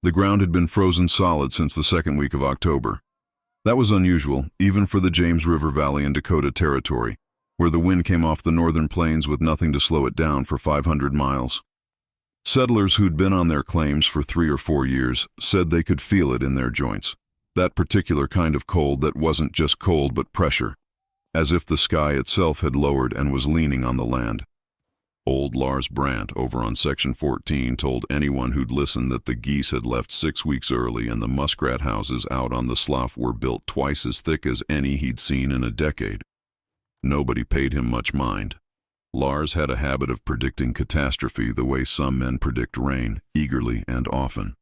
The ground had been frozen solid since the second week of October. That was unusual, even for the James River Valley in Dakota Territory, where the wind came off the northern plains with nothing to slow it down for 500 miles. Settlers who'd been on their claims for 3 or 4 years said they could feel it in their joints. That particular kind of cold that wasn't just cold but pressure, as if the sky itself had lowered and was leaning on the land. Old Lars Brandt over on Section 14 told anyone who'd listened that the geese had left 6 weeks early and the muskrat houses out on the slough were built twice as thick as any he'd seen in a decade. Nobody paid him much mind. Lars had a habit of predicting catastrophe the way some men predict rain, eagerly and often.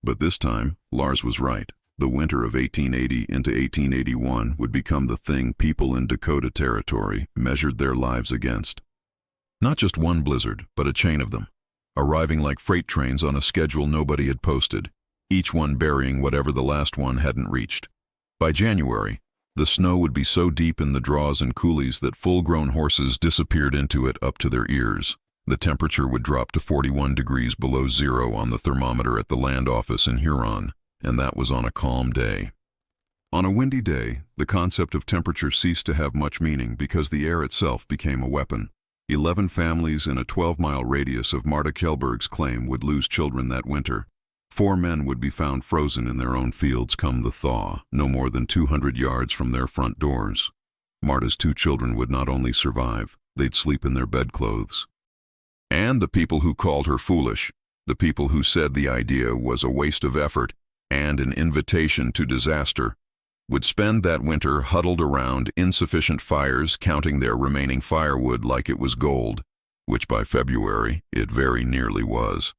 But this time, Lars was right. The winter of 1880 into 1881 would become the thing people in Dakota Territory measured their lives against. Not just one blizzard, but a chain of them, arriving like freight trains on a schedule nobody had posted, each one burying whatever the last one hadn't reached. By January, the snow would be so deep in the draws and coulees that full-grown horses disappeared into it up to their ears. The temperature would drop to 41 degrees below zero on the thermometer at the land office in Huron, and that was on a calm day. On a windy day, the concept of temperature ceased to have much meaning because the air itself became a weapon. 11 families in a 12-mile radius of Marta Kjellberg's claim would lose children that winter. 4 men would be found frozen in their own fields come the thaw, no more than 200 yards from their front doors. Marta's 2 children would not only survive, they'd sleep in their bedclothes. And the people who called her foolish, the people who said the idea was a waste of effort and an invitation to disaster, would spend that winter huddled around insufficient fires counting their remaining firewood like it was gold, which by February it very nearly was.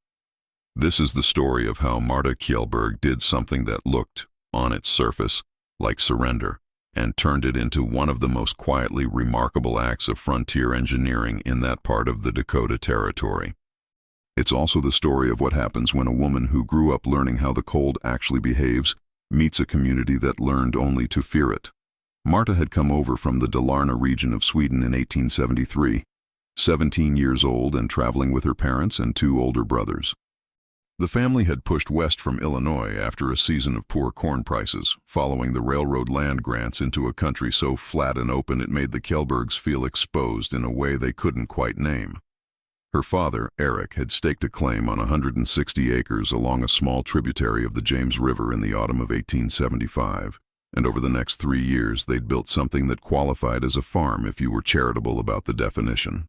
This is the story of how Marta Kjellberg did something that looked, on its surface, like surrender, and turned it into one of the most quietly remarkable acts of frontier engineering in that part of the Dakota Territory. It's also the story of what happens when a woman who grew up learning how the cold actually behaves meets a community that learned only to fear it. Marta had come over from the Dalarna region of Sweden in 1873, 17 years old and traveling with her parents and 2 older brothers. The family had pushed west from Illinois after a season of poor corn prices, following the railroad land grants into a country so flat and open it made the Kjellbergs feel exposed in a way they couldn't quite name. Her father, Eric, had staked a claim on 160 acres along a small tributary of the James River in the autumn of 1875, and over the next 3 years they'd built something that qualified as a farm if you were charitable about the definition.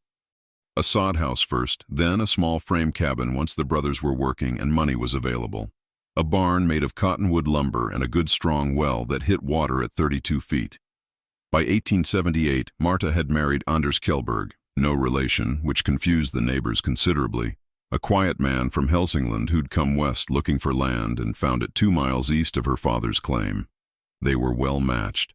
A sod house first, then a small frame cabin once the brothers were working and money was available. A barn made of cottonwood lumber and a good strong well that hit water at 32 feet. By 1878, Marta had married Anders Kjellberg, no relation, which confused the neighbors considerably, a quiet man from Hälsingland who'd come west looking for land and found it 2 miles east of her father's claim. They were well matched.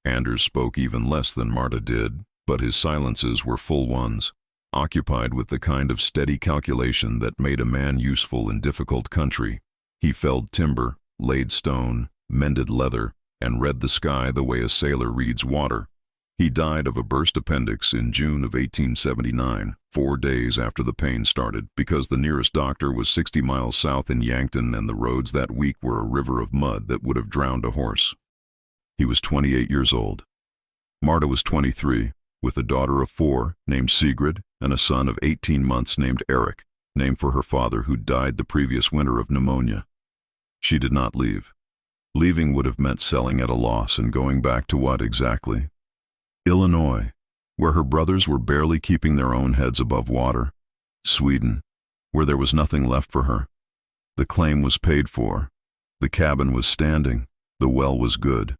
Anders spoke even less than Marta did, but his silences were full ones, occupied with the kind of steady calculation that made a man useful in difficult country. He felled timber, laid stone, mended leather, and read the sky the way a sailor reads water. He died of a burst appendix in June of 1879, 4 days after the pain started, because the nearest doctor was 60 miles south in Yankton and the roads that week were a river of mud that would have drowned a horse. He was 28 years old. Marta was 23, with a daughter of 4 named Sigrid and a son of 18 months named Eric, named for her father who died the previous winter of pneumonia. She did not leave. Leaving would have meant selling at a loss and going back to what exactly? Illinois, where her brothers were barely keeping their own heads above water. Sweden, where there was nothing left for her. The claim was paid for. The cabin was standing. The well was good.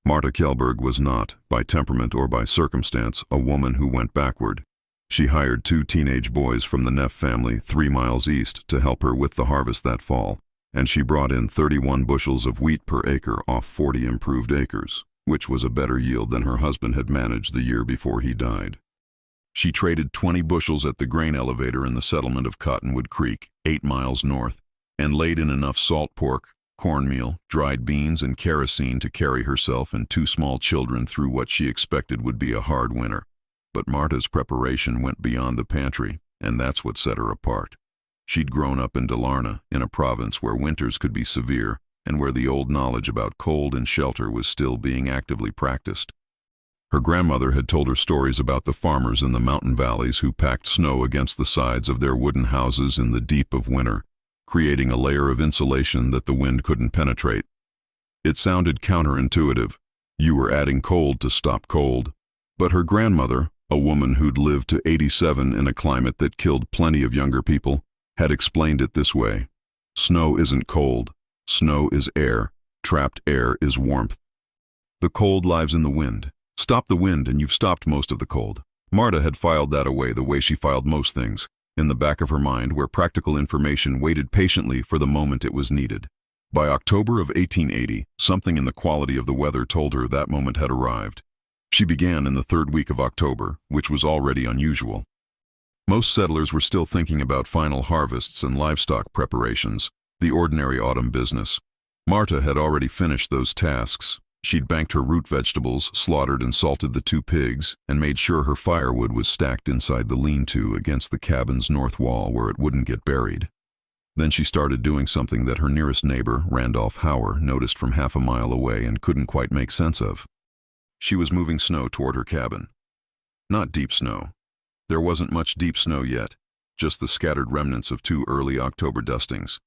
Marta Kjellberg was not, by temperament or by circumstance, a woman who went backward. She hired 2 teenage boys from the Neff family 3 miles east to help her with the harvest that fall, and she brought in 31 bushels of wheat per acre off 40 improved acres, which was a better yield than her husband had managed the year before he died. She traded 20 bushels at the grain elevator in the settlement of Cottonwood Creek, 8 miles north, and laid in enough salt pork, cornmeal, dried beans, and kerosene to carry herself and 2 small children through what she expected would be a hard winter. But Marta's preparation went beyond the pantry, and that's what set her apart. She'd grown up in Dalarna, in a province where winters could be severe and where the old knowledge about cold and shelter was still being actively practiced. Her grandmother had told her stories about the farmers in the mountain valleys who packed snow against the sides of their wooden houses in the deep of winter, creating a layer of insulation that the wind couldn't penetrate. It sounded counterintuitive. You were adding cold to stop cold. But her grandmother, a woman who'd lived to 87 in a climate that killed plenty of younger people, had explained it this way. Snow isn't cold. Snow is air. Trapped air is warmth. The cold lives in the wind. Stop the wind and you've stopped most of the cold. Marta had filed that away the way she filed most things, in the back of her mind where practical information waited patiently for the moment it was needed. By October of 1880, something in the quality of the weather told her that moment had arrived. She began in the third week of October, which was already unusual. Most settlers were still thinking about final harvests and livestock preparations, the ordinary autumn business. Marta had already finished those tasks. She'd banked her root vegetables, slaughtered and salted the 2 pigs, and made sure her firewood was stacked inside the lean-to against the cabin's north wall where it wouldn't get buried. Then she started doing something that her nearest neighbor, Randolph Hauer, noticed from half a mile away and couldn't quite make sense of. She was moving snow toward her cabin. Not deep snow. There wasn't much deep snow yet, just the scattered remnants of 2 early October dustings.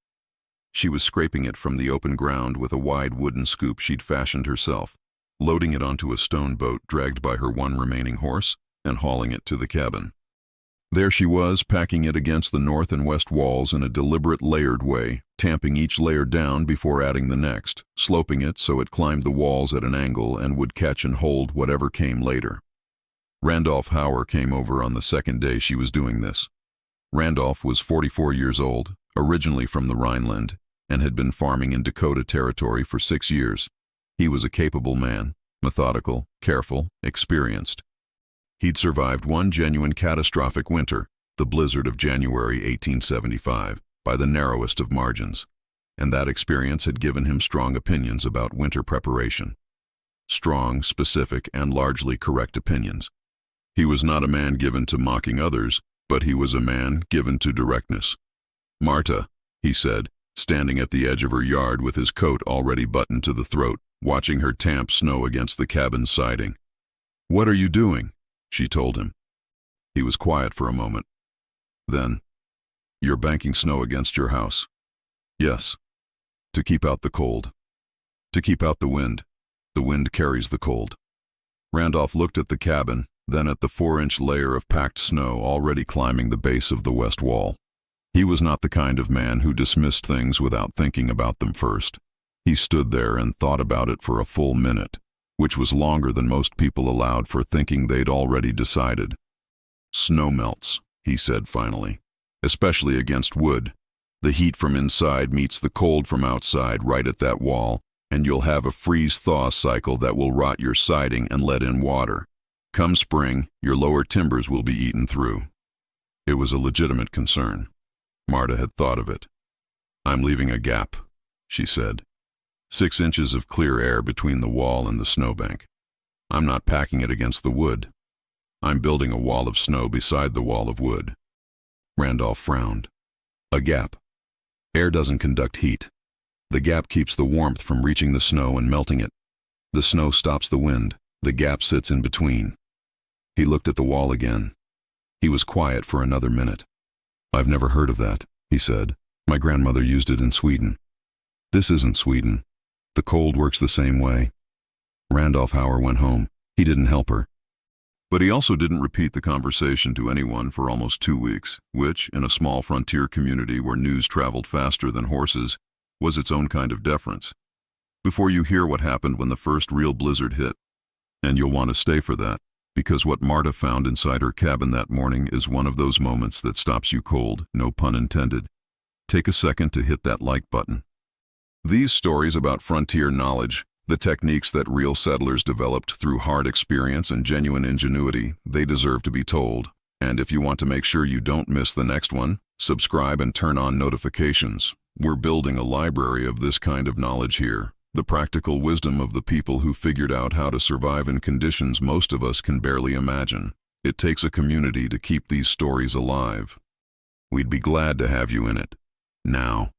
She was scraping it from the open ground with a wide wooden scoop she'd fashioned herself, loading it onto a stone boat dragged by her 1 remaining horse, and hauling it to the cabin. There she was, packing it against the north and west walls in a deliberate layered way, tamping each layer down before adding the next, sloping it so it climbed the walls at an angle and would catch and hold whatever came later. Randolph Hauer came over on the second day she was doing this. Randolph was 44 years old, originally from the Rhineland, and had been farming in Dakota Territory for 6 years. He was a capable man, methodical, careful, experienced. He'd survived 1 genuine catastrophic winter, the blizzard of January 1875, by the narrowest of margins, and that experience had given him strong opinions about winter preparation. Strong, specific, and largely correct opinions. He was not a man given to mocking others, but he was a man given to directness. "Marta," he said, standing at the edge of her yard with his coat already buttoned to the throat, watching her tamp snow against the cabin's siding. "What are you doing?" she told him. He was quiet for a moment. Then, "You're banking snow against your house." "Yes. To keep out the cold. To keep out the wind. The wind carries the cold." Randolph looked at the cabin, then at the 4-inch layer of packed snow already climbing the base of the west wall. He was not the kind of man who dismissed things without thinking about them first. He stood there and thought about it for a full minute, which was longer than most people allowed for thinking they'd already decided. "Snow melts," he said finally, "especially against wood. The heat from inside meets the cold from outside right at that wall, and you'll have a freeze-thaw cycle that will rot your siding and let in water. Come spring, your lower timbers will be eaten through." It was a legitimate concern. Marta had thought of it. "I'm leaving a gap," she said. 6 inches of clear air between the wall and the snowbank. I'm not packing it against the wood. I'm building a wall of snow beside the wall of wood." Randolph frowned. "A gap. Air doesn't conduct heat. The gap keeps the warmth from reaching the snow and melting it. The snow stops the wind. The gap sits in between." He looked at the wall again. He was quiet for another minute. "I've never heard of that," he said. "My grandmother used it in Sweden." "This isn't Sweden. The cold works the same way." Randolph Hauer went home. He didn't help her. But he also didn't repeat the conversation to anyone for almost 2 weeks, which, in a small frontier community where news traveled faster than horses, was its own kind of deference. Before you hear what happened when the first real blizzard hit. And you'll want to stay for that, because what Marta found inside her cabin that morning is one of those moments that stops you cold, no pun intended. Take a second to hit that like button. These stories about frontier knowledge, the techniques that real settlers developed through hard experience and genuine ingenuity, they deserve to be told. And if you want to make sure you don't miss the next one, subscribe and turn on notifications. We're building a library of this kind of knowledge here. The practical wisdom of the people who figured out how to survive in conditions most of us can barely imagine. It takes a community to keep these stories alive. We'd be glad to have you in it. Now.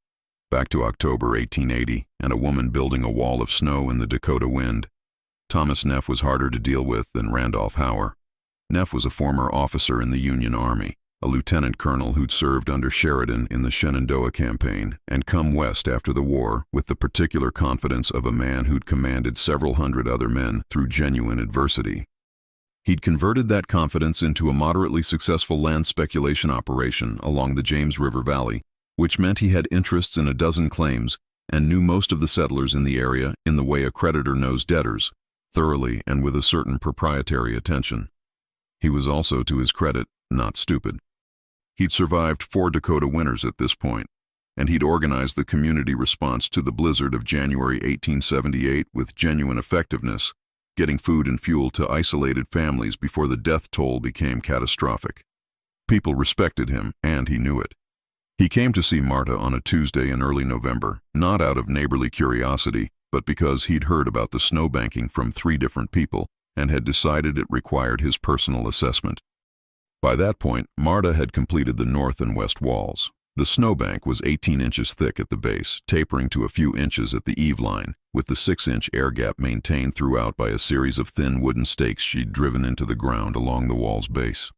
Back to October 1880, and a woman building a wall of snow in the Dakota wind. Thomas Neff was harder to deal with than Randolph Hauer. Neff was a former officer in the Union Army, a lieutenant colonel who'd served under Sheridan in the Shenandoah campaign and come west after the war with the particular confidence of a man who'd commanded several hundred other men through genuine adversity. He'd converted that confidence into a moderately successful land speculation operation along the James River Valley, which meant he had interests in a dozen claims and knew most of the settlers in the area in the way a creditor knows debtors, thoroughly and with a certain proprietary attention. He was also, to his credit, not stupid. He'd survived 4 Dakota winters at this point, and he'd organized the community response to the blizzard of January 1878 with genuine effectiveness, getting food and fuel to isolated families before the death toll became catastrophic. People respected him, and he knew it. He came to see Marta on a Tuesday in early November, not out of neighborly curiosity, but because he'd heard about the snowbanking from 3 different people and had decided it required his personal assessment. By that point, Marta had completed the north and west walls. The snowbank was 18 inches thick at the base, tapering to a few inches at the eave line, with the 6-inch air gap maintained throughout by a series of thin wooden stakes she'd driven into the ground along the wall's base.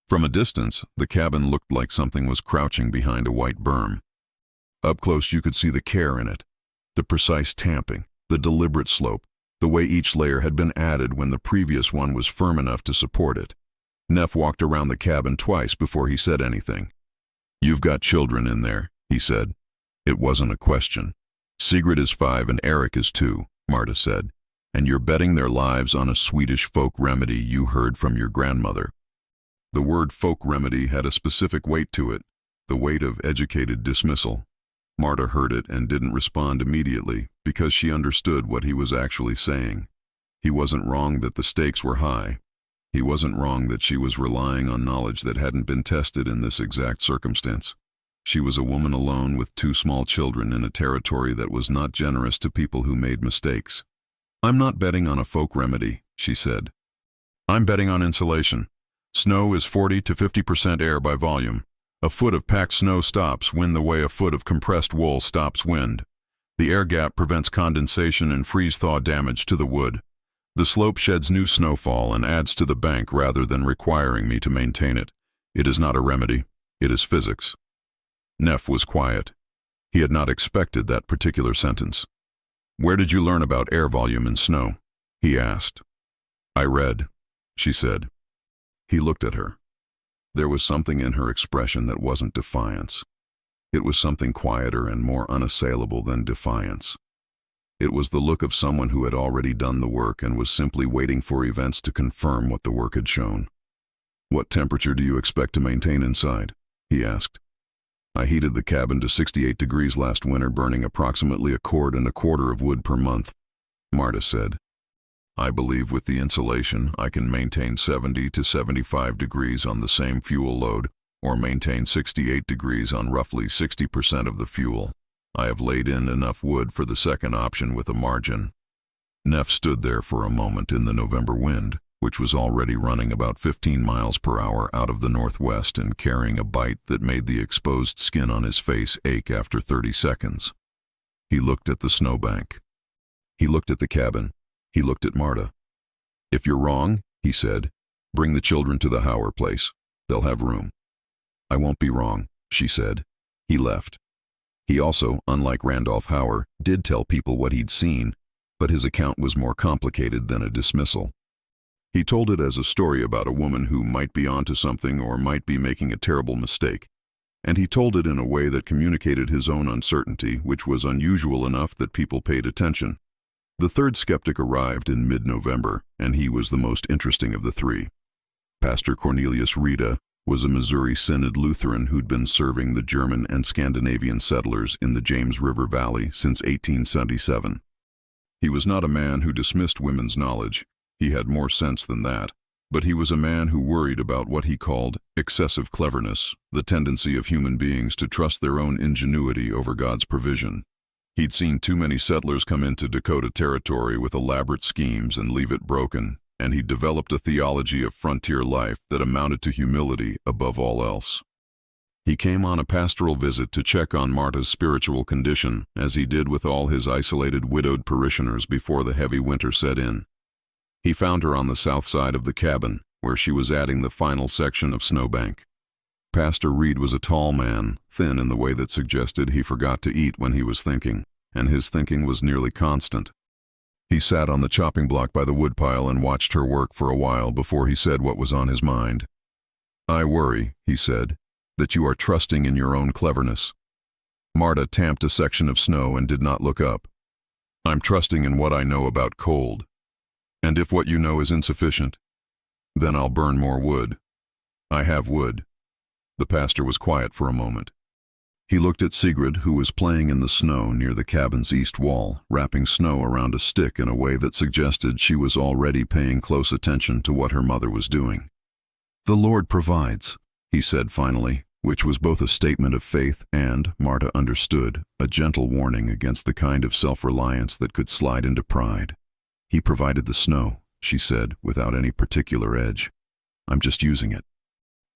From a distance, the cabin looked like something was crouching behind a white berm. Up close you could see the care in it, the precise tamping, the deliberate slope, the way each layer had been added when the previous one was firm enough to support it. Neff walked around the cabin twice before he said anything. "You've got children in there," he said. It wasn't a question. "Sigrid is 5 and Eric is 2, Marta said, "and you're betting their lives on a Swedish folk remedy you heard from your grandmother." The word folk remedy had a specific weight to it, the weight of educated dismissal. Marta heard it and didn't respond immediately because she understood what he was actually saying. He wasn't wrong that the stakes were high. He wasn't wrong that she was relying on knowledge that hadn't been tested in this exact circumstance. She was a woman alone with 2 small children in a territory that was not generous to people who made mistakes. "I'm not betting on a folk remedy," she said. "I'm betting on insulation. Snow is 40 to 50% air by volume. A foot of packed snow stops wind the way a foot of compressed wool stops wind. The air gap prevents condensation and freeze-thaw damage to the wood. The slope sheds new snowfall and adds to the bank rather than requiring me to maintain it. It is not a remedy. It is physics." Neff was quiet. He had not expected that particular sentence. "Where did you learn about air volume in snow?" he asked. "I read," she said. He looked at her. There was something in her expression that wasn't defiance. It was something quieter and more unassailable than defiance. It was the look of someone who had already done the work and was simply waiting for events to confirm what the work had shown. "What temperature do you expect to maintain inside?" he asked. "I heated the cabin to 68 degrees last winter, burning approximately 1 cord and a quarter of wood per month," Marta said. "I believe with the insulation I can maintain 70 to 75 degrees on the same fuel load, or maintain 68 degrees on roughly 60% of the fuel. I have laid in enough wood for the second option with a margin." Neff stood there for a moment in the November wind, which was already running about 15 miles per hour out of the northwest and carrying a bite that made the exposed skin on his face ache after 30 seconds. He looked at the snowbank. He looked at the cabin. He looked at Marta. "If you're wrong," he said, "bring the children to the Hauer place. They'll have room." "I won't be wrong," she said. He left. He also, unlike Randolph Hauer, did tell people what he'd seen, but his account was more complicated than a dismissal. He told it as a story about a woman who might be onto something or might be making a terrible mistake, and he told it in a way that communicated his own uncertainty, which was unusual enough that people paid attention. The third skeptic arrived in mid-November, and he was the most interesting of the 3. Pastor Cornelius Rita was a Missouri Synod Lutheran who'd been serving the German and Scandinavian settlers in the James River Valley since 1877. He was not a man who dismissed women's knowledge. He had more sense than that. But he was a man who worried about what he called excessive cleverness, the tendency of human beings to trust their own ingenuity over God's provision. He'd seen too many settlers come into Dakota territory with elaborate schemes and leave it broken, and he developed a theology of frontier life that amounted to humility above all else. He came on a pastoral visit to check on Marta's spiritual condition, as he did with all his isolated widowed parishioners before the heavy winter set in. He found her on the south side of the cabin, where she was adding the final section of snowbank. Pastor Reed was a tall man, thin in the way that suggested he forgot to eat when he was thinking, and his thinking was nearly constant. He sat on the chopping block by the woodpile and watched her work for a while before he said what was on his mind. "I worry," he said, "that you are trusting in your own cleverness." Marta tamped a section of snow and did not look up. "I'm trusting in what I know about cold. And if what you know is insufficient, then I'll burn more wood. I have wood." The pastor was quiet for a moment. He looked at Sigrid, who was playing in the snow near the cabin's east wall, wrapping snow around a stick in a way that suggested she was already paying close attention to what her mother was doing. "The Lord provides," he said finally, which was both a statement of faith and, Marta understood, a gentle warning against the kind of self-reliance that could slide into pride. "He provided the snow," she said, without any particular edge. "I'm just using it."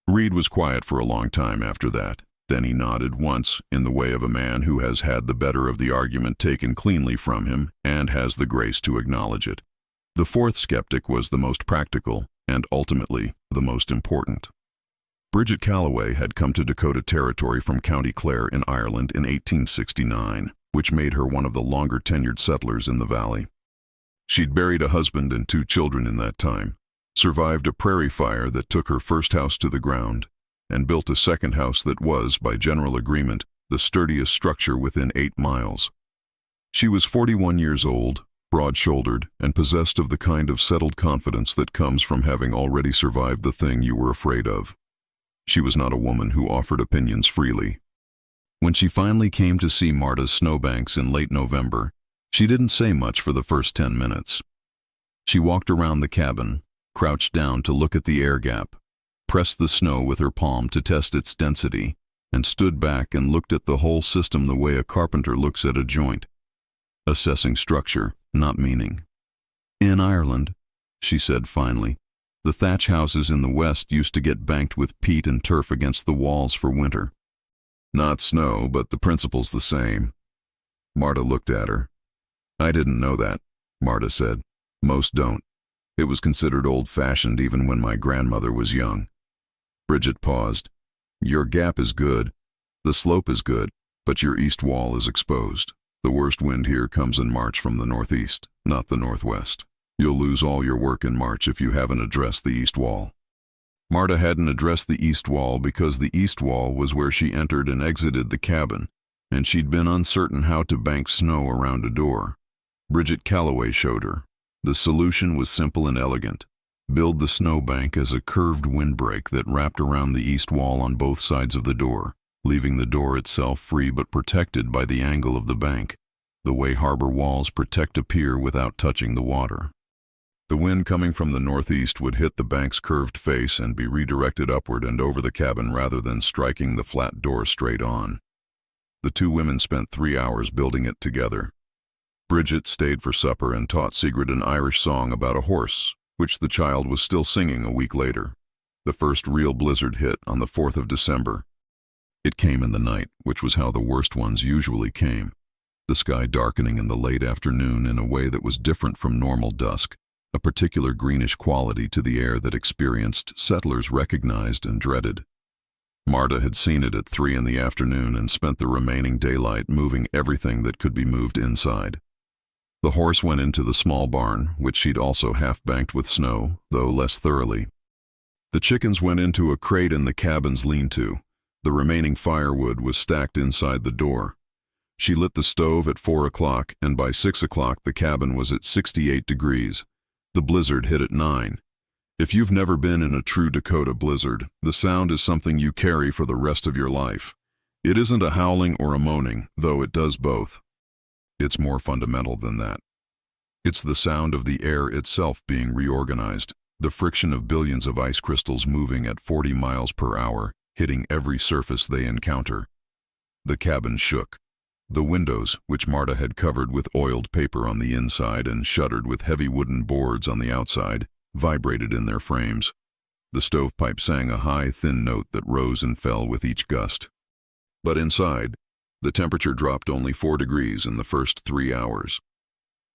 Reed was quiet for a long time after that. Then he nodded once, in the way of a man who has had the better of the argument taken cleanly from him and has the grace to acknowledge it. The fourth skeptic was the most practical, and ultimately the most important. Bridget Calloway had come to Dakota Territory from County Clare in Ireland in 1869, which made her one of the longer-tenured settlers in the valley. She'd buried a husband and 2 children in that time, survived a prairie fire that took her first house to the ground, and built a second house that was, by general agreement, the sturdiest structure within 8 miles. She was 41 years old, broad-shouldered, and possessed of the kind of settled confidence that comes from having already survived the thing you were afraid of. She was not a woman who offered opinions freely. When she finally came to see Marta's snowbanks in late November, she didn't say much for the first 10 minutes. She walked around the cabin, crouched down to look at the air gap, pressed the snow with her palm to test its density, and stood back and looked at the whole system the way a carpenter looks at a joint, assessing structure, not meaning. "In Ireland," she said finally, "the thatch houses in the west used to get banked with peat and turf against the walls for winter." "Not snow, but the principle's the same." Marta looked at her. "I didn't know that," Marta said. "Most don't. It was considered old-fashioned even when my grandmother was young." Bridget paused. "Your gap is good. The slope is good, but your east wall is exposed. The worst wind here comes in March from the northeast, not the northwest. You'll lose all your work in March if you haven't addressed the east wall." Marta hadn't addressed the east wall because the east wall was where she entered and exited the cabin, and she'd been uncertain how to bank snow around a door. Bridget Calloway showed her. The solution was simple and elegant. Build the snowbank as a curved windbreak that wrapped around the east wall on both sides of the door, leaving the door itself free but protected by the angle of the bank, the way harbor walls protect a pier without touching the water. The wind coming from the northeast would hit the bank's curved face and be redirected upward and over the cabin rather than striking the flat door straight on. The 2 women spent 3 hours building it together. Bridget stayed for supper and taught Sigrid an Irish song about a horse, which the child was still singing a week later. The first real blizzard hit on the 4th of December. It came in the night, which was how the worst ones usually came, the sky darkening in the late afternoon in a way that was different from normal dusk, a particular greenish quality to the air that experienced settlers recognized and dreaded. Marta had seen it at 3 in the afternoon and spent the remaining daylight moving everything that could be moved inside. The horse went into the small barn, which she'd also half-banked with snow, though less thoroughly. The chickens went into a crate in the cabin's lean-to. The remaining firewood was stacked inside the door. She lit the stove at 4 o'clock, and by 6 o'clock the cabin was at 68 degrees. The blizzard hit at 9. If you've never been in a true Dakota blizzard, the sound is something you carry for the rest of your life. It isn't a howling or a moaning, though it does both. It's more fundamental than that. It's the sound of the air itself being reorganized, the friction of billions of ice crystals moving at 40 miles per hour, hitting every surface they encounter. The cabin shook. The windows, which Marta had covered with oiled paper on the inside and shuttered with heavy wooden boards on the outside, vibrated in their frames. The stovepipe sang a high, thin note that rose and fell with each gust. But inside, the temperature dropped only 4 degrees in the first 3 hours.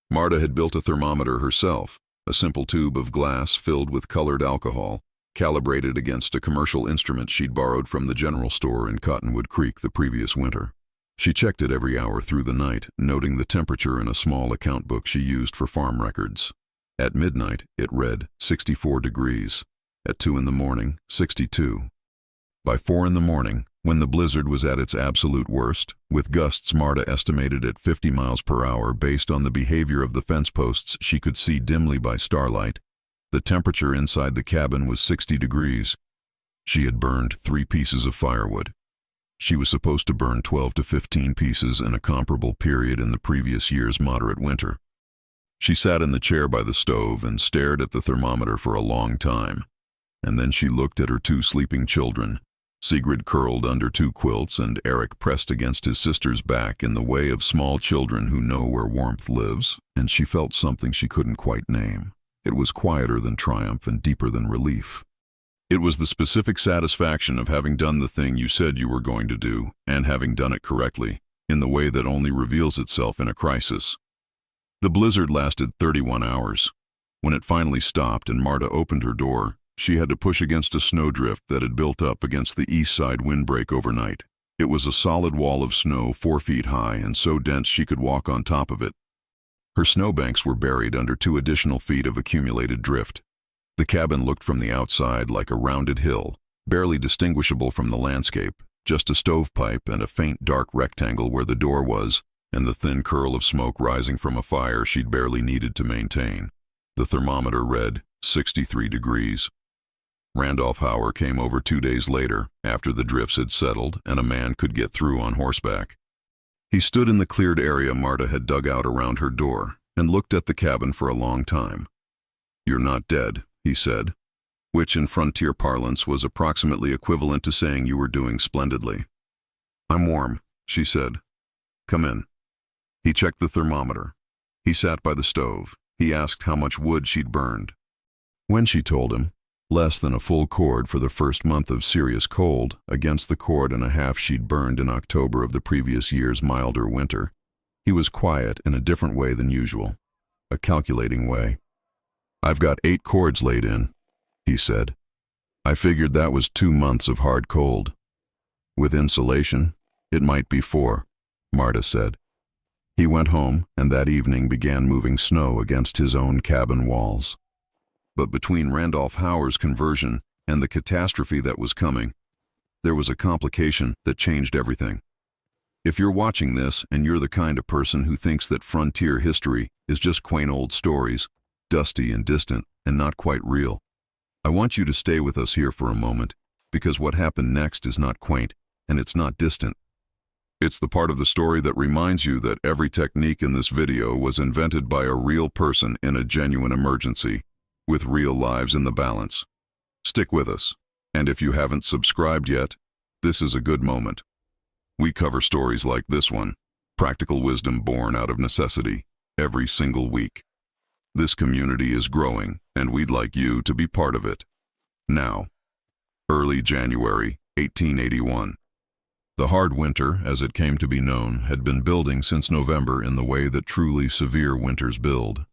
Marta had built a thermometer herself, a simple tube of glass filled with colored alcohol, calibrated against a commercial instrument she'd borrowed from the general store in Cottonwood Creek the previous winter. She checked it every hour through the night, noting the temperature in a small account book she used for farm records. At midnight, it read 64 degrees. At 2 in the morning, 62. By 4 in the morning, when the blizzard was at its absolute worst, with gusts Marta estimated at 50 miles per hour based on the behavior of the fence posts she could see dimly by starlight, the temperature inside the cabin was 60 degrees. She had burned 3 pieces of firewood. She was supposed to burn 12 to 15 pieces in a comparable period in the previous year's moderate winter. She sat in the chair by the stove and stared at the thermometer for a long time, and then she looked at her 2 sleeping children, Sigrid curled under 2 quilts and Eric pressed against his sister's back in the way of small children who know where warmth lives, and she felt something she couldn't quite name. It was quieter than triumph and deeper than relief. It was the specific satisfaction of having done the thing you said you were going to do, and having done it correctly, in the way that only reveals itself in a crisis. The blizzard lasted 31 hours. When it finally stopped and Marta opened her door, she had to push against a snowdrift that had built up against the east side windbreak overnight. It was a solid wall of snow 4 feet high and so dense she could walk on top of it. Her snowbanks were buried under 2 additional feet of accumulated drift. The cabin looked from the outside like a rounded hill, barely distinguishable from the landscape, just a stovepipe and a faint dark rectangle where the door was, and the thin curl of smoke rising from a fire she'd barely needed to maintain. The thermometer read 63 degrees. Randolph Hauer came over 2 days later, after the drifts had settled and a man could get through on horseback. He stood in the cleared area Marta had dug out around her door and looked at the cabin for a long time. "You're not dead," he said, which in frontier parlance was approximately equivalent to saying you were doing splendidly. "I'm warm," she said. "Come in." He checked the thermometer. He sat by the stove. He asked how much wood she'd burned. When she told him, less than a full cord for the first month of serious cold against the cord and a half she'd burned in October of the previous year's milder winter, he was quiet in a different way than usual, a calculating way. "I've got 8 cords laid in," he said. "I figured that was 2 months of hard cold. With insulation, it might be 4, Marta said. He went home and that evening began moving snow against his own cabin walls. But between Randolph Hauer's conversion and the catastrophe that was coming, there was a complication that changed everything. If you're watching this and you're the kind of person who thinks that frontier history is just quaint old stories, dusty and distant and not quite real, I want you to stay with us here for a moment, because what happened next is not quaint and it's not distant. It's the part of the story that reminds you that every technique in this video was invented by a real person in a genuine emergency, with real lives in the balance. Stick with us, and if you haven't subscribed yet, this is a good moment. We cover stories like this one, practical wisdom born out of necessity, every single week. This community is growing, and we'd like you to be part of it. Now, early January 1881. The hard winter, as it came to be known, had been building since November in the way that truly severe winters build.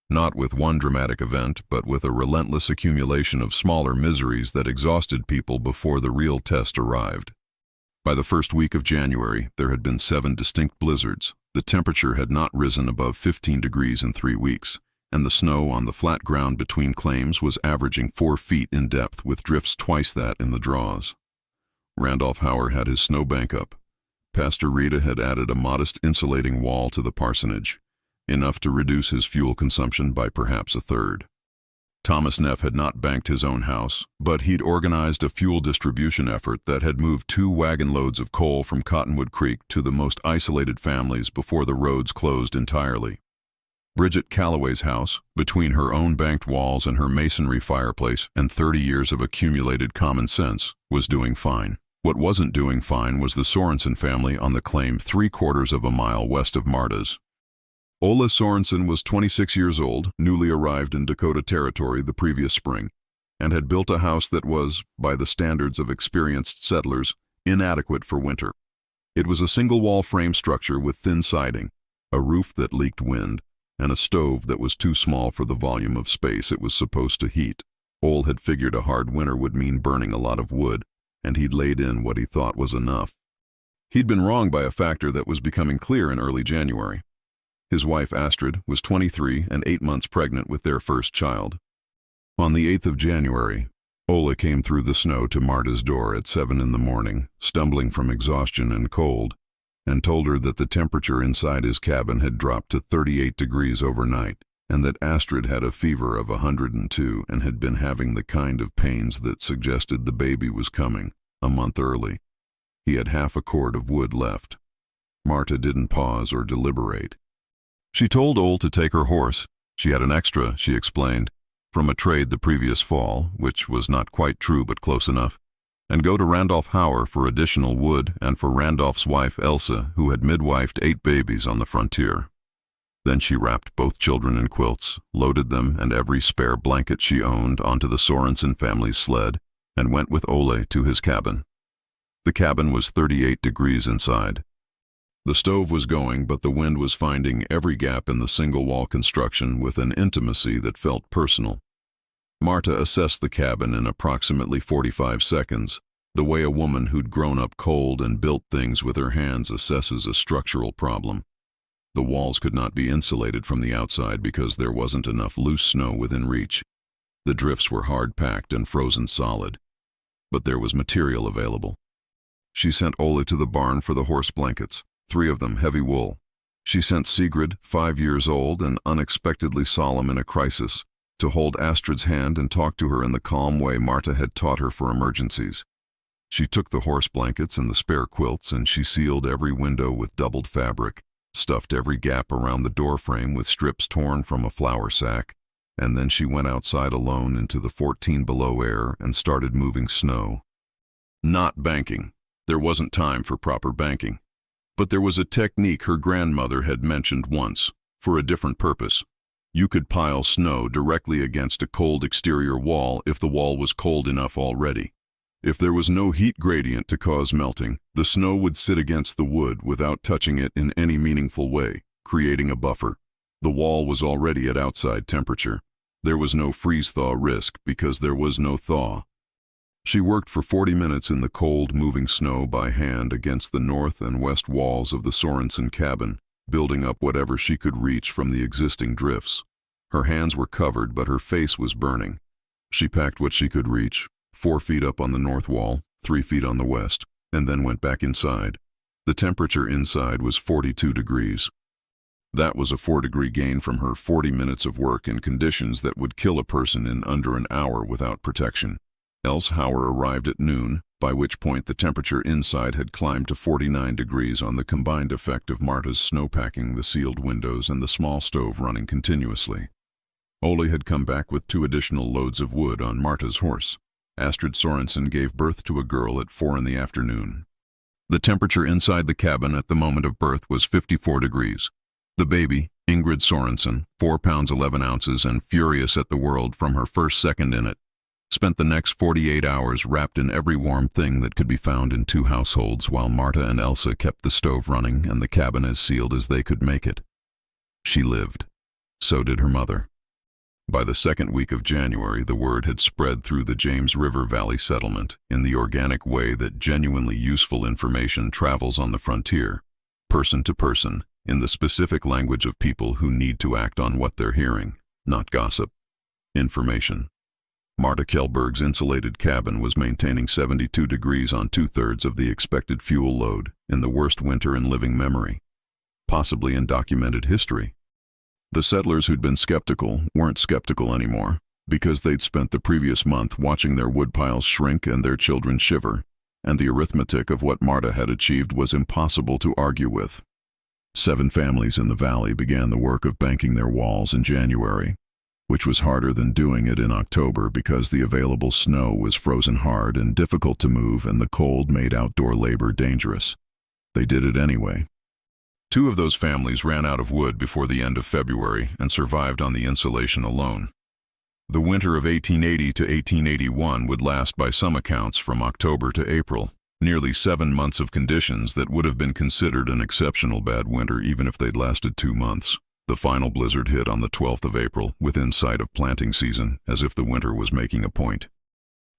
Not with one dramatic event, but with a relentless accumulation of smaller miseries that exhausted people before the real test arrived. By the first week of January, there had been 7 distinct blizzards. The temperature had not risen above 15 degrees in 3 weeks, and the snow on the flat ground between claims was averaging 4 feet in depth with drifts twice that in the draws. Randolph Hauer had his snowbank up. Pastor Rita had added a modest insulating wall to the parsonage, enough to reduce his fuel consumption by perhaps a third. Thomas Neff had not banked his own house, but he'd organized a fuel distribution effort that had moved 2 wagon loads of coal from Cottonwood Creek to the most isolated families before the roads closed entirely. Bridget Calloway's house, between her own banked walls and her masonry fireplace and 30 years of accumulated common sense, was doing fine. What wasn't doing fine was the Sorensen family on the claim 3/4 of a mile west of Marta's. Ola Sorensen was 26 years old, newly arrived in Dakota Territory the previous spring. and had built a house that was, by the standards of experienced settlers, inadequate for winter. It was a single-wall frame structure with thin siding, a roof that leaked wind, and a stove that was too small for the volume of space it was supposed to heat. Ole had figured a hard winter would mean burning a lot of wood, and he'd laid in what he thought was enough. He'd been wrong by a factor that was becoming clear in early January. His wife, Astrid, was 23 and 8 months pregnant with their first child. On the 8th of January, Ole came through the snow to Marta's door at 7 in the morning, stumbling from exhaustion and cold, and told her that the temperature inside his cabin had dropped to 38 degrees overnight, and that Astrid had a fever of 102 and had been having the kind of pains that suggested the baby was coming, a month early. He had half a cord of wood left. Marta didn't pause or deliberate. She told Ole to take her horse. She had an extra, she explained, from a trade the previous fall, which was not quite true but close enough, and go to Randolph Hauer for additional wood and for Randolph's wife Elsa, who had midwifed 8 babies on the frontier. Then she wrapped both children in quilts, loaded them and every spare blanket she owned onto the Sorensen family's sled, and went with Ole to his cabin. The cabin was 38 degrees inside. The stove was going, but the wind was finding every gap in the single-wall construction with an intimacy that felt personal. Marta assessed the cabin in approximately 45 seconds, the way a woman who'd grown up cold and built things with her hands assesses a structural problem. The walls could not be insulated from the outside because there wasn't enough loose snow within reach. The drifts were hard-packed and frozen solid. But there was material available. She sent Ole to the barn for the horse blankets, 3 of them heavy wool. She sent Sigrid, 5 years old and unexpectedly solemn in a crisis, to hold Astrid's hand and talk to her in the calm way Marta had taught her for emergencies. She took the horse blankets and the spare quilts and she sealed every window with doubled fabric, stuffed every gap around the doorframe with strips torn from a flour sack, and then she went outside alone into the 14 below air and started moving snow. Not banking. There wasn't time for proper banking. But there was a technique her grandmother had mentioned once, for a different purpose. You could pile snow directly against a cold exterior wall if the wall was cold enough already. If there was no heat gradient to cause melting, the snow would sit against the wood without touching it in any meaningful way, creating a buffer. The wall was already at outside temperature. There was no freeze-thaw risk because there was no thaw. She worked for 40 minutes in the cold, moving snow by hand against the north and west walls of the Sorensen cabin, building up whatever she could reach from the existing drifts. Her hands were covered, but her face was burning. She packed what she could reach, 4 feet up on the north wall, 3 feet on the west, and then went back inside. The temperature inside was 42 degrees. That was a 4-degree gain from her 40 minutes of work in conditions that would kill a person in under an hour without protection. Else Hauer arrived at noon, by which point the temperature inside had climbed to 49 degrees on the combined effect of Marta's snowpacking, the sealed windows, and the small stove running continuously. Ole had come back with 2 additional loads of wood on Marta's horse. Astrid Sorensen gave birth to a girl at 4 in the afternoon. The temperature inside the cabin at the moment of birth was 54 degrees. The baby, Ingrid Sorensen, 4 pounds 11 ounces and furious at the world from her first second in it, spent the next 48 hours wrapped in every warm thing that could be found in 2 households while Marta and Elsa kept the stove running and the cabin as sealed as they could make it. She lived. So did her mother. By the 2nd week of January, the word had spread through the James River Valley settlement in the organic way that genuinely useful information travels on the frontier, person to person, in the specific language of people who need to act on what they're hearing, not gossip. Information. Marta Kjellberg's insulated cabin was maintaining 72 degrees on 2/3 of the expected fuel load in the worst winter in living memory, possibly in documented history. The settlers who'd been skeptical weren't skeptical anymore because they'd spent the previous month watching their woodpiles shrink and their children shiver, and the arithmetic of what Marta had achieved was impossible to argue with. 7 families in the valley began the work of banking their walls in January, which was harder than doing it in October because the available snow was frozen hard and difficult to move and the cold made outdoor labor dangerous. They did it anyway. 2 of those families ran out of wood before the end of February and survived on the insulation alone. The winter of 1880 to 1881 would last by some accounts from October to April, nearly 7 months of conditions that would have been considered an exceptional bad winter even if they'd lasted 2 months. The final blizzard hit on the 12th of April, within sight of planting season, as if the winter was making a point.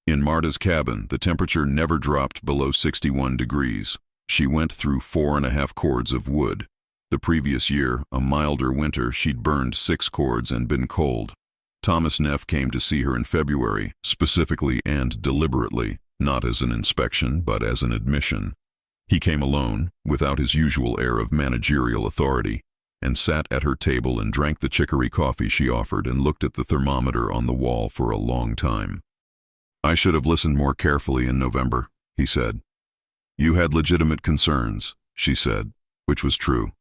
In Marta's cabin, the temperature never dropped below 61 degrees. She went through 4.5 cords of wood. The previous year, a milder winter, she'd burned 6 cords and been cold. Thomas Neff came to see her in February, specifically and deliberately, not as an inspection but as an admission. He came alone, without his usual air of managerial authority, and sat at her table and drank the chicory coffee she offered and looked at the thermometer on the wall for a long time. "I should have listened more carefully in November," he said. "You had legitimate concerns," she said, which was true.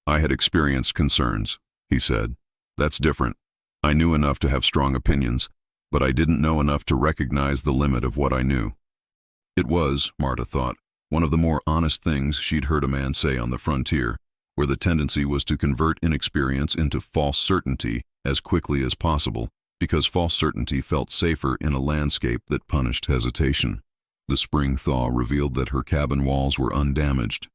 "I had experienced concerns," he said. "That's different. I knew enough to have strong opinions, but I didn't know enough to recognize the limit of what I knew." It was, Marta thought, one of the more honest things she'd heard a man say on the frontier, where the tendency was to convert inexperience into false certainty as quickly as possible, because false certainty felt safer in a landscape that punished hesitation. The spring thaw revealed that her cabin walls were undamaged.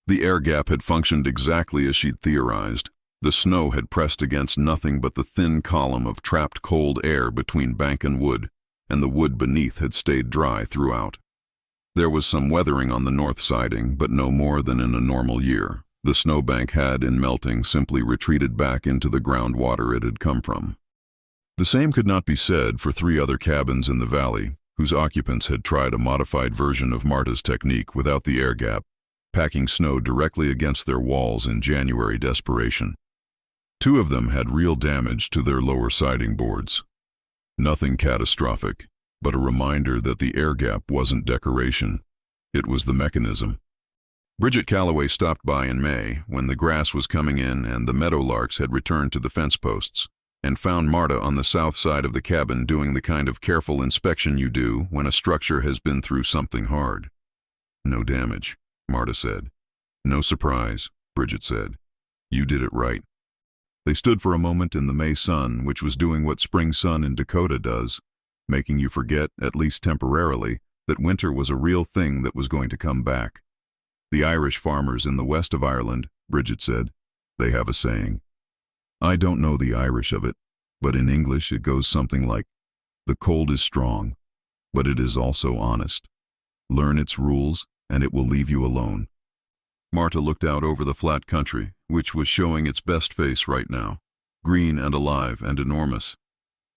The air gap had functioned exactly as she'd theorized. The snow had pressed against nothing but the thin column of trapped cold air between bank and wood, and the wood beneath had stayed dry throughout. There was some weathering on the north siding, but no more than in a normal year. The snowbank had, in melting, simply retreated back into the groundwater it had come from. The same could not be said for 3 other cabins in the valley, whose occupants had tried a modified version of Marta's technique without the air gap, packing snow directly against their walls in January desperation. 2 of them had real damage to their lower siding boards. Nothing catastrophic, but a reminder that the air gap wasn't decoration. It was the mechanism. Bridget Calloway stopped by in May, when the grass was coming in and the meadowlarks had returned to the fence posts, and found Marta on the south side of the cabin doing the kind of careful inspection you do when a structure has been through something hard. "No damage," Marta said. "No surprise," Bridget said. "You did it right." They stood for a moment in the May sun, which was doing what spring sun in Dakota does, making you forget, at least temporarily, that winter was a real thing that was going to come back. "The Irish farmers in the west of Ireland," Bridget said, "they have a saying. I don't know the Irish of it, but in English it goes something like, 'The cold is strong, but it is also honest. Learn its rules, and it will leave you alone.'" Marta looked out over the flat country, which was showing its best face right now, green and alive and enormous.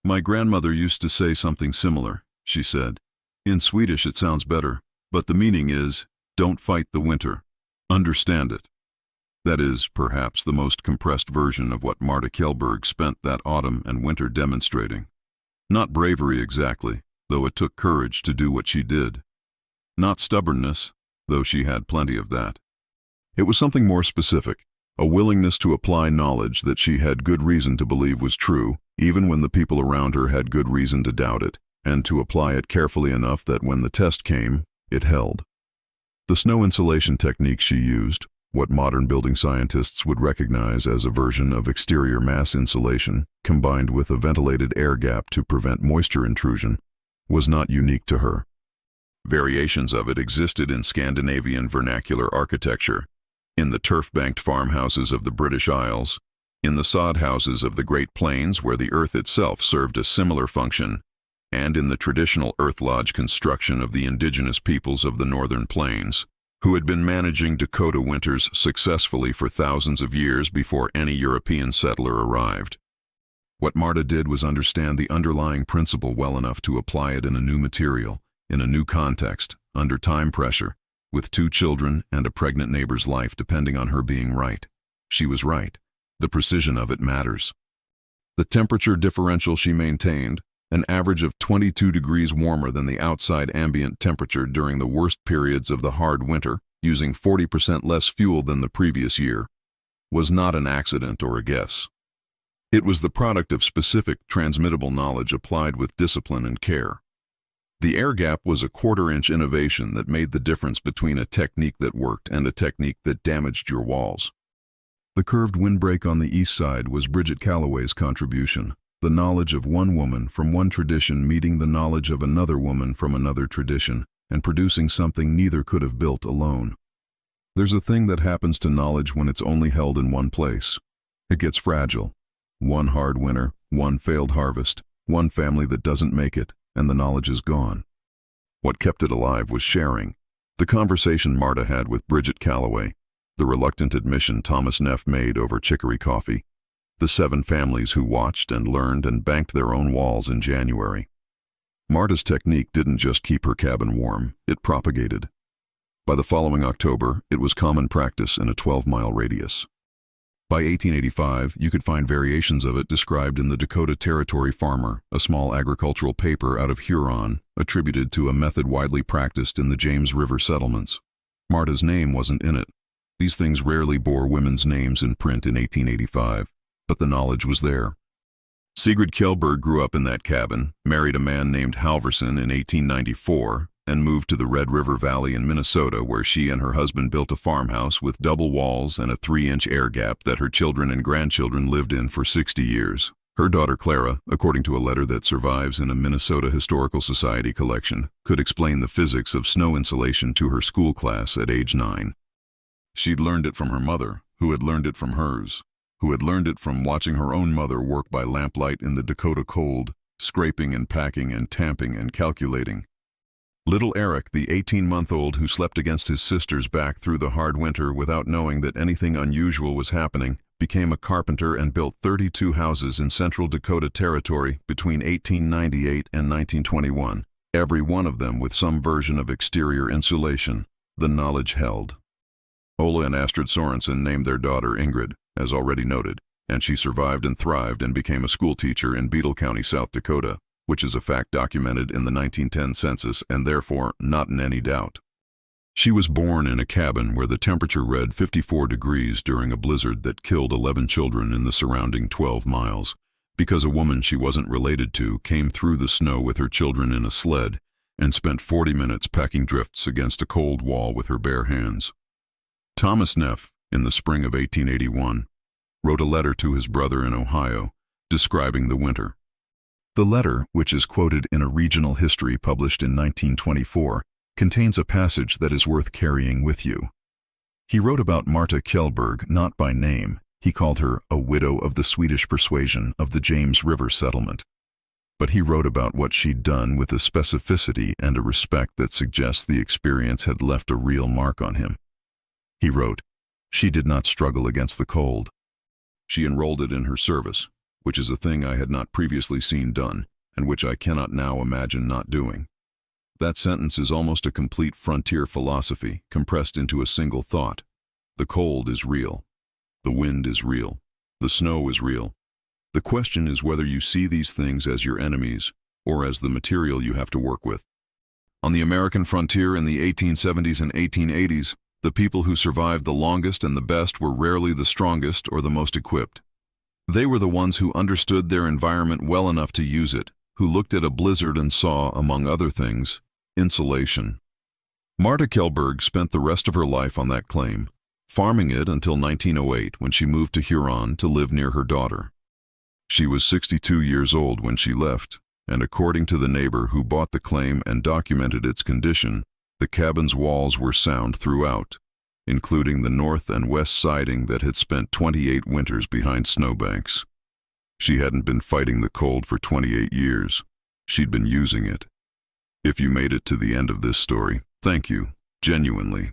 "My grandmother used to say something similar," she said. "In Swedish it sounds better, but the meaning is, don't fight the winter. Understand it." That is, perhaps, the most compressed version of what Marta Kjellberg spent that autumn and winter demonstrating. Not bravery exactly, though it took courage to do what she did. Not stubbornness, though she had plenty of that. It was something more specific, a willingness to apply knowledge that she had good reason to believe was true, even when the people around her had good reason to doubt it, and to apply it carefully enough that when the test came, it held. The snow insulation technique she used, what modern building scientists would recognize as a version of exterior mass insulation, combined with a ventilated air gap to prevent moisture intrusion, was not unique to her. Variations of it existed in Scandinavian vernacular architecture, in the turf-banked farmhouses of the British Isles, in the sod houses of the Great Plains where the earth itself served a similar function, and in the traditional earth lodge construction of the indigenous peoples of the northern plains, who had been managing Dakota winters successfully for thousands of years before any European settler arrived. What Marta did was understand the underlying principle well enough to apply it in a new material, in a new context, under time pressure, with 2 children and a pregnant neighbor's life depending on her being right. She was right. The precision of it matters. The temperature differential she maintained, an average of 22 degrees warmer than the outside ambient temperature during the worst periods of the hard winter, using 40% less fuel than the previous year, was not an accident or a guess. It was the product of specific, transmittable knowledge applied with discipline and care. The air gap was a quarter-inch innovation that made the difference between a technique that worked and a technique that damaged your walls. The curved windbreak on the east side was Bridget Calloway's contribution. the knowledge of one woman from one tradition meeting the knowledge of another woman from another tradition, and producing something neither could have built alone. There's a thing that happens to knowledge when it's only held in one place. It gets fragile. One hard winter, one failed harvest, one family that doesn't make it, and the knowledge is gone. What kept it alive was sharing. The conversation Marta had with Bridget Calloway, the reluctant admission Thomas Neff made over chicory coffee, the 7 families who watched and learned and banked their own walls in January. Marta's technique didn't just keep her cabin warm, it propagated. By the following October, it was common practice in a 12-mile radius. By 1885, you could find variations of it described in the Dakota Territory Farmer, a small agricultural paper out of Huron, attributed to a method widely practiced in the James River settlements. Marta's name wasn't in it. These things rarely bore women's names in print in 1885, but the knowledge was there. Sigrid Kjellberg grew up in that cabin, married a man named Halverson in 1894, and moved to the Red River Valley in Minnesota, where she and her husband built a farmhouse with double walls and a 3-inch air gap that her children and grandchildren lived in for 60 years. Her daughter Clara, according to a letter that survives in a Minnesota Historical Society collection, could explain the physics of snow insulation to her school class at age 9. She'd learned it from her mother, who had learned it from hers, who had learned it from watching her own mother work by lamplight in the Dakota cold, scraping and packing and tamping and calculating. Little Eric, the 18-month-old who slept against his sister's back through the hard winter without knowing that anything unusual was happening, became a carpenter and built 32 houses in central Dakota Territory between 1898 and 1921, every one of them with some version of exterior insulation. The knowledge held. Ola and Astrid Sorensen named their daughter Ingrid, as already noted, and she survived and thrived and became a schoolteacher in Beetle County, South Dakota, which is a fact documented in the 1910 census and therefore not in any doubt. She was born in a cabin where the temperature read 54 degrees during a blizzard that killed 11 children in the surrounding 12 miles, because a woman she wasn't related to came through the snow with her children in a sled and spent 40 minutes packing drifts against a cold wall with her bare hands. Thomas Neff, in the spring of 1881, wrote a letter to his brother in Ohio, describing the winter. The letter, which is quoted in a regional history published in 1924, contains a passage that is worth carrying with you. He wrote about Marta Kjellberg not by name. He called her a widow of the Swedish persuasion of the James River settlement. But he wrote about what she'd done with a specificity and a respect that suggests the experience had left a real mark on him. He wrote, "She did not struggle against the cold. She enrolled it in her service, which is a thing I had not previously seen done, and which I cannot now imagine not doing." That sentence is almost a complete frontier philosophy, compressed into a single thought. The cold is real. The wind is real. The snow is real. The question is whether you see these things as your enemies, or as the material you have to work with. On the American frontier in the 1870s and 1880s, the people who survived the longest and the best were rarely the strongest or the most equipped. They were the ones who understood their environment well enough to use it, who looked at a blizzard and saw, among other things, insulation. Marta Kjellberg spent the rest of her life on that claim, farming it until 1908 when she moved to Huron to live near her daughter. She was 62 years old when she left, and according to the neighbor who bought the claim and documented its condition, the cabin's walls were sound throughout, including the north and west siding that had spent 28 winters behind snowbanks. She hadn't been fighting the cold for 28 years. She'd been using it. If you made it to the end of this story, thank you, genuinely.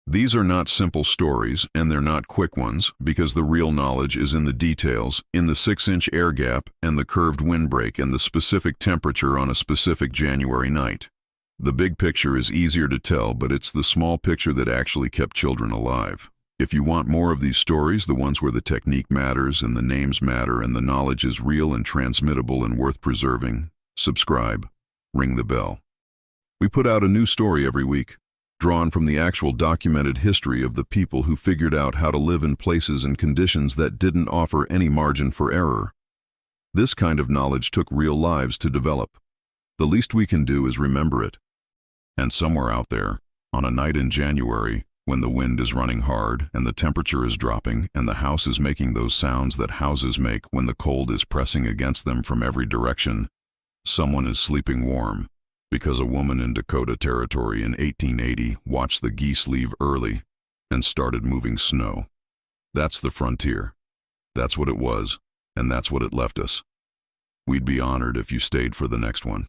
These are not simple stories, and they're not quick ones, because the real knowledge is in the details, in the 6-inch air gap and the curved windbreak and the specific temperature on a specific January night. The big picture is easier to tell, but it's the small picture that actually kept children alive. If you want more of these stories, the ones where the technique matters and the names matter and the knowledge is real and transmittable and worth preserving, subscribe, ring the bell. We put out a new story every week, drawn from the actual documented history of the people who figured out how to live in places and conditions that didn't offer any margin for error. This kind of knowledge took real lives to develop. The least we can do is remember it. And somewhere out there, on a night in January, when the wind is running hard and the temperature is dropping and the house is making those sounds that houses make when the cold is pressing against them from every direction, someone is sleeping warm, because a woman in Dakota Territory in 1880 watched the geese leave early and started moving snow. That's the frontier. That's what it was, and that's what it left us. We'd be honored if you stayed for the next one.